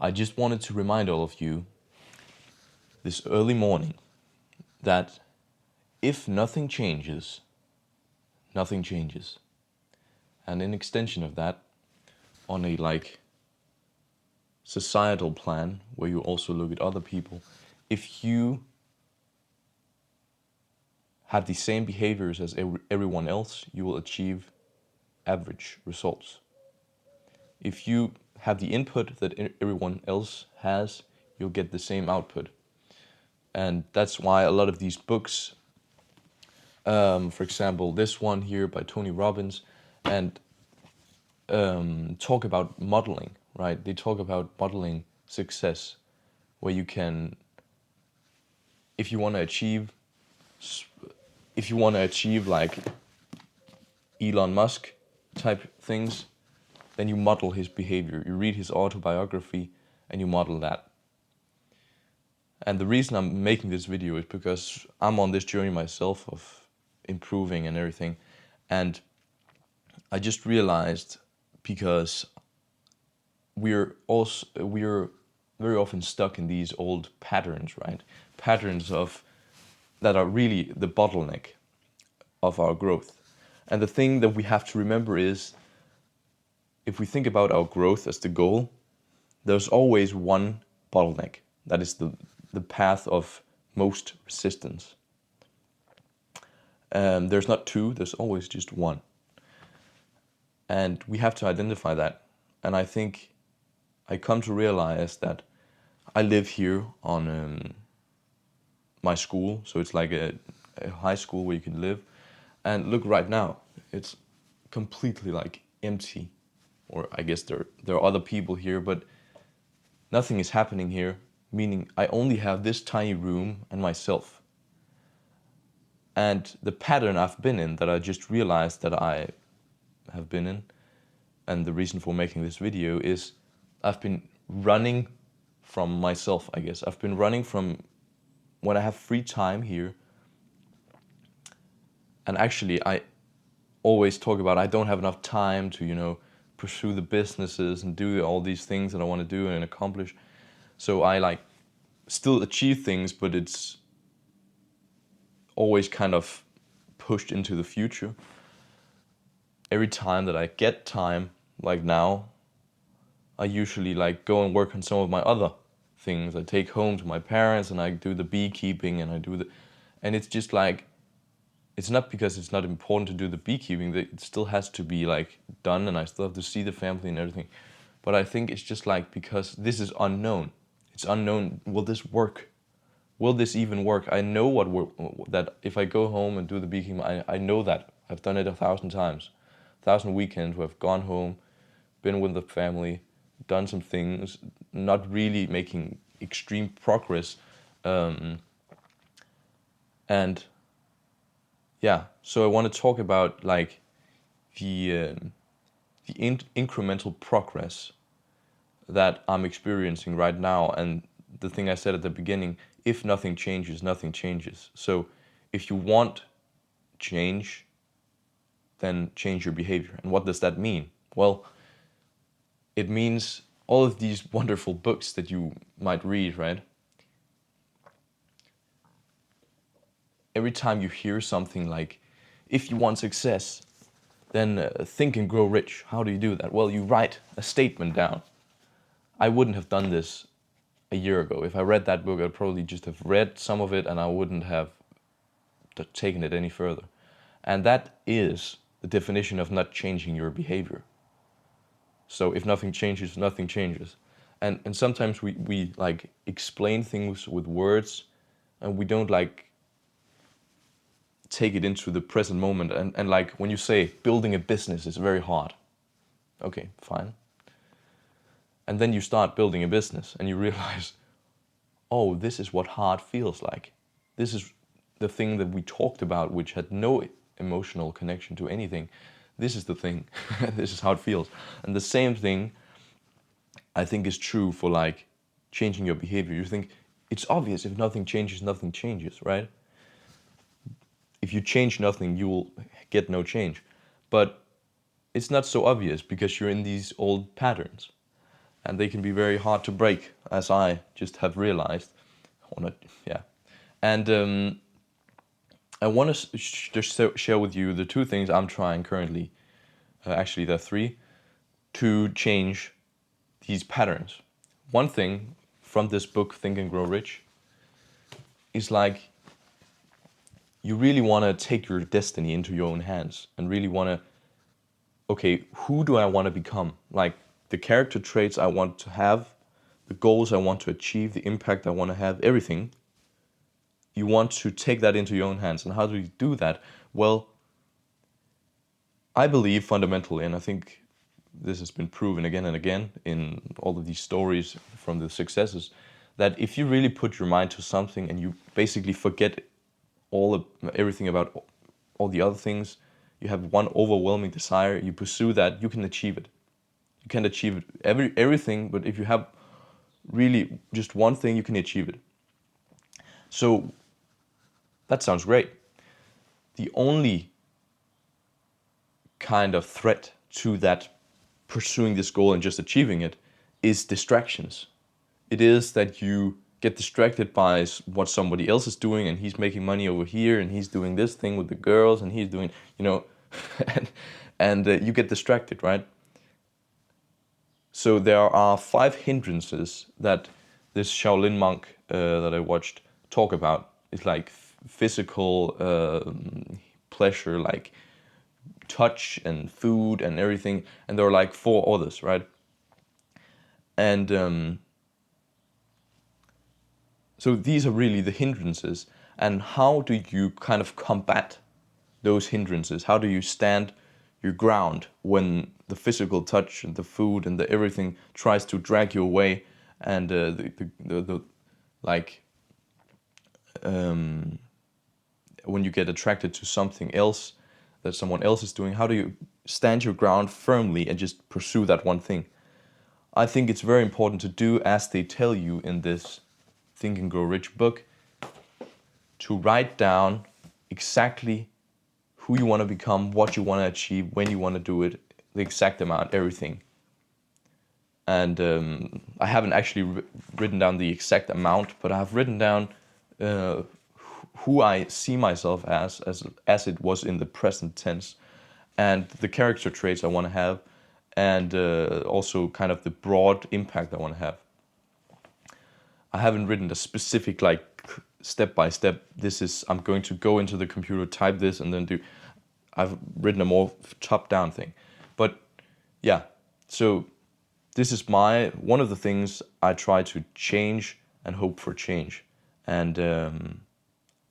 I just wanted to remind all of you this early morning that if nothing changes, nothing changes. And in extension of that, on a societal plan where you also look at other people, if you have the same behaviors as everyone else, you will achieve average results. If you have the input that everyone else has, you'll get the same output. And that's why a lot of these books, for example, this one here by Tony Robbins, and talk about modeling, right? They talk about modeling success, where you can, if you want to achieve like Elon Musk type things, then you model his behavior. You read his autobiography and you model that. And the reason I'm making this video is because I'm on this journey myself of improving and everything. And I just realized, because we're very often stuck in these old patterns, right? Patterns that are really the bottleneck of our growth. And the thing that we have to remember is, if we think about our growth as the goal, there's always one bottleneck. That is the path of most resistance. There's not two, there's always just one. And we have to identify that. And I think I come to realize that I live here on my school, so it's like a high school where you can live. And look right now, it's completely like empty. Or I guess there are other people here, but nothing is happening here, meaning I only have this tiny room and myself. And the pattern I've been in, that I just realized that I have been in, and the reason for making this video is I've been running from myself, I guess. I've been running from when I have free time here. And actually, I always talk about I don't have enough time to, pursue the businesses and do all these things that I want to do and accomplish. So I still achieve things, but it's always kind of pushed into the future. Every time that I get time, like now, I usually go and work on some of my other things. I take home to my parents and I do the beekeeping and and it's just it's not because it's not important to do the beekeeping, that it still has to be done, and I still have to see the family and everything. But I think it's just because this is unknown. It's unknown. Will this work? Will this even work? I know that if I go home and do the beekeeping, I know that. I've done it 1,000 times. 1,000 weekends where I've gone home, been with the family, done some things, not really making extreme progress. And yeah, so I want to talk about the incremental progress that I'm experiencing right now. And the thing I said at the beginning, if nothing changes, nothing changes. So if you want change, then change your behavior. And what does that mean? Well, it means all of these wonderful books that you might read, right? Every time you hear something like, if you want success, then think and grow rich. How do you do that? Well, you write a statement down. I wouldn't have done this a year ago. If I read that book, I'd probably just have read some of it and I wouldn't have taken it any further. And that is the definition of not changing your behavior. So if nothing changes, nothing changes. And sometimes we explain things with words, and we don't take it into the present moment. And when you say building a business is very hard. Okay, fine. And then you start building a business and you realize, oh, this is what hard feels like. This is the thing that we talked about, which had no emotional connection to anything. This is the thing. This is how it feels. And the same thing, I think, is true for changing your behavior. You think it's obvious, if nothing changes, nothing changes, right? If you change nothing, you will get no change. But it's not so obvious because you're in these old patterns. and they can be very hard to break, as I just have realized. Or not, yeah. And I want to just share with you the two things I'm trying currently. Actually, there are three, to change these patterns. One thing from this book, Think and Grow Rich, is like you really want to take your destiny into your own hands and really want to, okay, who do I want to become? Like the character traits I want to have, the goals I want to achieve, the impact I want to have, everything. You want to take that into your own hands. And how do you do that? Well, I believe fundamentally, and I think this has been proven again and again in all of these stories from the successes, that if you really put your mind to something and you basically forget everything about all the other things, you have one overwhelming desire, you pursue that, you can achieve it. You can achieve everything, but if you have really just one thing, you can achieve it. So that sounds great. The only kind of threat to that pursuing this goal and just achieving it is distractions. It is that you get distracted by what somebody else is doing, and he's making money over here, and he's doing this thing with the girls, and he's doing, and you get distracted, right? So there are 5 hindrances that this Shaolin monk that I watched talk about. It's like physical pleasure, like touch and food and everything, and there are like 4 others, right? And so these are really the hindrances. And how do you kind of combat those hindrances? How do you stand your ground when the physical touch and the food and the everything tries to drag you away, and when you get attracted to something else that someone else is doing? How do you stand your ground firmly and just pursue that one thing? I think it's very important to do as they tell you in this Think and Grow Rich book, to write down exactly who you want to become, what you want to achieve, when you want to do it, the exact amount, everything. And I haven't actually written down the exact amount, but I've written down who I see myself as it was in the present tense, and the character traits I want to have, and also kind of the broad impact I want to have. I haven't written a specific like step by step. I'm going to go into the computer, type this, and then do. I've written a more top down thing, but yeah. So this is one of the things I try to change and hope for change, and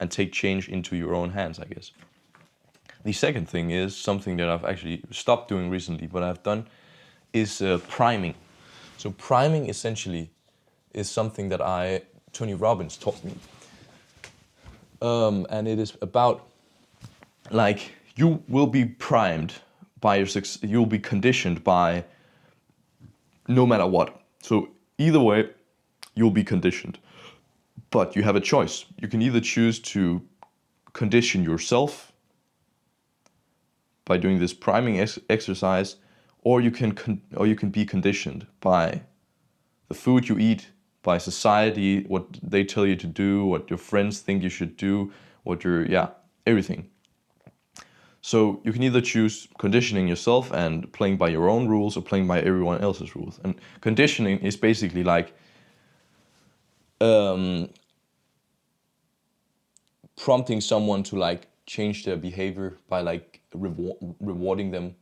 take change into your own hands, I guess. The second thing is something that I've actually stopped doing recently, but I've done, is priming. So priming essentially is something that Tony Robbins taught me. And it is about, like, you will be primed by your success, you'll be conditioned by no matter what. So either way, you'll be conditioned. But you have a choice. You can either choose to condition yourself by doing this priming exercise, or you can be conditioned by the food you eat, by society, what they tell you to do, what your friends think you should do, everything. So you can either choose conditioning yourself and playing by your own rules, or playing by everyone else's rules. And conditioning is basically like prompting someone to like change their behavior by like rewarding them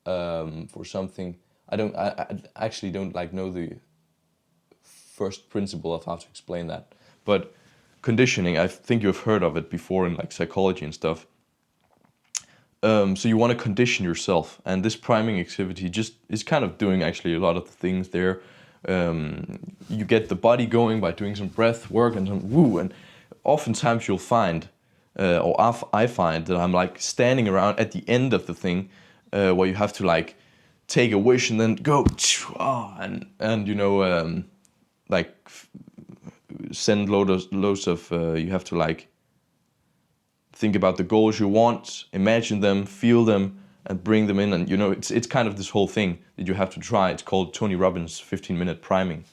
for something. I actually don't like know the first principle of how to explain that, but conditioning, I think you've heard of it before in like psychology and stuff. So you want to condition yourself, and this priming activity just is kind of doing actually a lot of the things there. You get the body going by doing some breath work and some woo, and oftentimes you'll find, I find that I'm like standing around at the end of the thing, where you have to like take a wish and then go, and send loads of you have to like think about the goals you want, imagine them, feel them, and bring them in. And it's kind of this whole thing that you have to try. It's called Tony Robbins' 15-minute priming.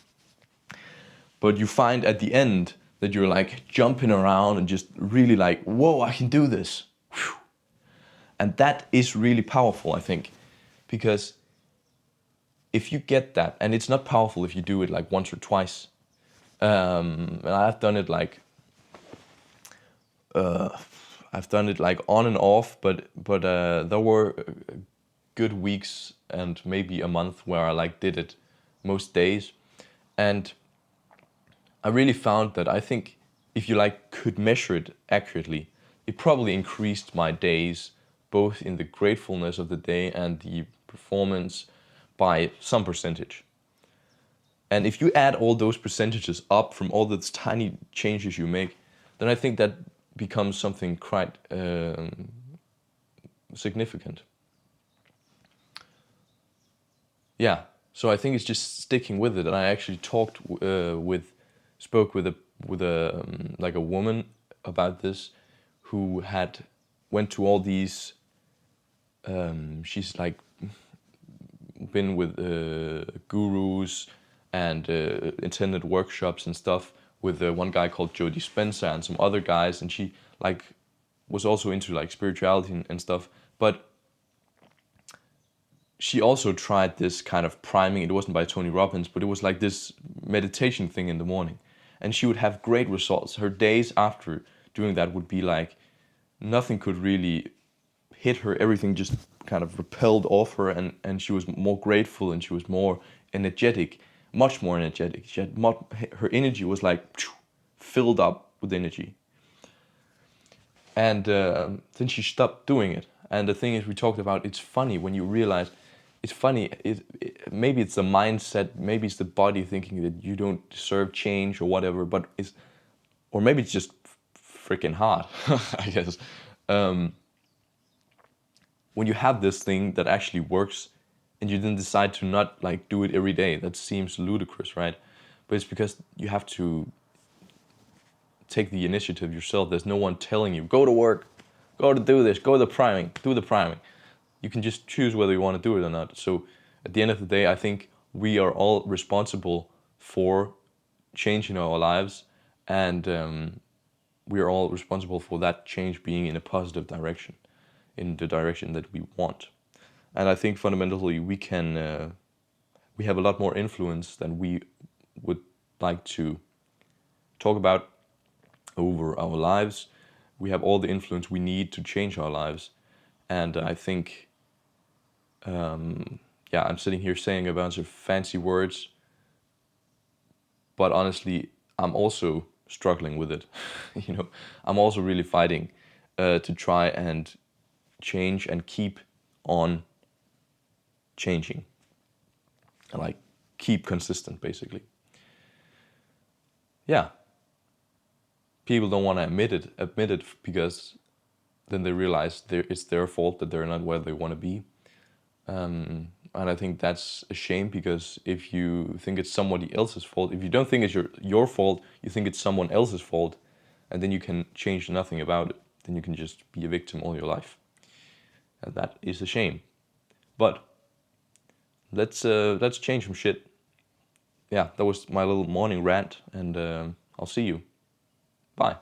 But you find at the end that you're like jumping around and just really like, whoa, I can do this. Whew. And that is really powerful, I think, because if you get that, and it's not powerful if you do it like once or twice. And I've done it like on and off, but there were good weeks and maybe a month where I like did it most days, and I really found that I think if you like could measure it accurately, it probably increased my days, both in the gratefulness of the day and the performance, by some percentage. And if you add all those percentages up from all those tiny changes you make, then I think that becomes something quite significant. Yeah, so I think it's just sticking with it. And I actually spoke with a like a woman about this, who went to all these. She's like been with gurus and attended workshops and stuff with one guy called Joe Dispenza and some other guys, and she like was also into like spirituality and stuff. But she also tried this kind of priming. It wasn't by Tony Robbins, but it was like this meditation thing in the morning, and she would have great results. Her days after doing that would be like nothing could really hit her. Everything just kind of repelled off her, and she was more grateful, and she was more energetic, much more energetic. Her energy was like filled up with energy. And then she stopped doing it. And the thing is, we talked about, it's funny when you realize, it's funny, maybe it's the mindset, maybe it's the body thinking that you don't deserve change or whatever, or maybe it's just freaking hard, I guess. When you have this thing that actually works and you then decide to not like do it every day, that seems ludicrous, right? But it's because you have to take the initiative yourself. There's no one telling you, go to work, go to do this, go to the priming, do the priming. You can just choose whether you want to do it or not. So at the end of the day, I think we are all responsible for change in our lives, and we are all responsible for that change being in a positive direction, in the direction that we want. And I think fundamentally we have a lot more influence than we would like to talk about over our lives. We have all the influence we need to change our lives. And I think, I'm sitting here saying a bunch of fancy words, but honestly, I'm also struggling with it. I'm also really fighting to try and change and keep on changing, and like keep consistent, basically. Yeah. People don't want to admit it because then they realize it's their fault that they're not where they want to be. And I think that's a shame, because if you think it's somebody else's fault, if you don't think it's your fault, you think it's someone else's fault, and then you can change nothing about it. Then you can just be a victim all your life. And that is a shame. But let's change some shit. Yeah, that was my little morning rant, and I'll see you. Bye.